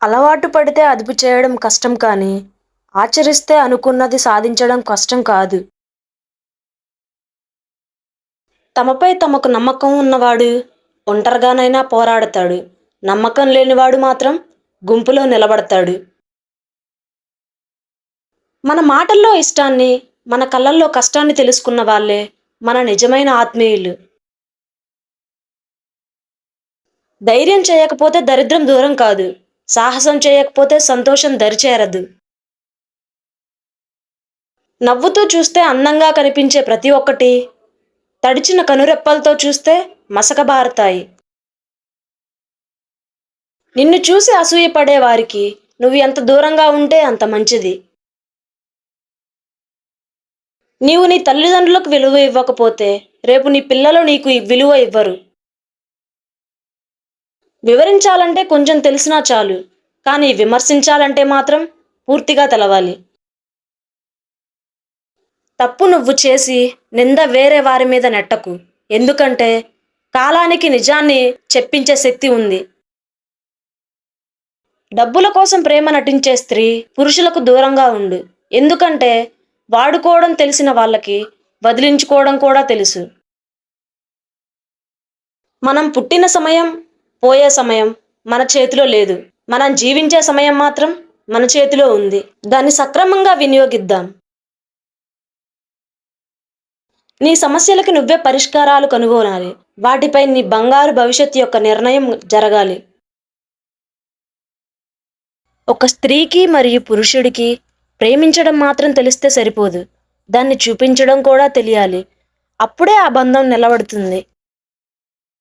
అలవాటు పడితే అదుపు చేయడం కష్టం కానీ, ఆచరిస్తే అనుకున్నది సాధించడం కష్టం కాదు. తమపై తమకు నమ్మకం ఉన్నవాడు ఒంటరిగానైనా పోరాడతాడు. నమ్మకం లేనివాడు మాత్రం గుంపులో నిలబడతాడు. మన మాటల్లో ఇష్టాన్ని, మన కళ్ళల్లో కష్టాన్ని తెలుసుకున్న వాళ్ళే మన నిజమైన ఆత్మీయులు. ధైర్యం చేయకపోతే దరిద్రం దూరం కాదు. సాహసం చేయకపోతే సంతోషం దరిచేరదు. నవ్వుతూ చూస్తే అందంగా కనిపించే ప్రతి ఒక్కటి తడిచిన కనురెప్పలతో చూస్తే మసకబారతాయి. నిన్ను చూసి అసూయపడే వారికి నువ్వు ఎంత దూరంగా ఉంటే అంత మంచిది. నీవు నీ తల్లిదండ్రులకు విలువ ఇవ్వకపోతే రేపు నీ పిల్లలు నీకు ఈ విలువ ఇవ్వరు. వివరించాలంటే కొంచెం తెలిసినా చాలు, కానీ విమర్శించాలంటే మాత్రం పూర్తిగా తెలవాలి. తప్పు నువ్వు చేసి నింద వేరే వారి మీద నెట్టకు. ఎందుకంటే కాలానికి నిజాన్ని చెప్పించే శక్తి ఉంది. డబ్బుల కోసం ప్రేమ నటించే స్త్రీ పురుషులకు దూరంగా ఉండు. ఎందుకంటే వాడుకోవడం తెలిసిన వాళ్ళకి వదిలించుకోవడం కూడా తెలుసు. మనం పుట్టిన సమయం, పోయే సమయం మన చేతిలో లేదు. మనం జీవించే సమయం మాత్రం మన చేతిలో ఉంది. దాన్ని సక్రమంగా వినియోగిద్దాం. నీ సమస్యలకు నువ్వే పరిష్కారాలు కనుగొనాలి. వాటిపై నీ బంగారు భవిష్యత్తు యొక్క నిర్ణయం జరగాలి. ఒక స్త్రీకి మరియు పురుషుడికి ప్రేమించడం మాత్రం తెలిస్తే సరిపోదు. దాన్ని చూపించడం కూడా తెలియాలి. అప్పుడే ఆ బంధం నిలబడుతుంది.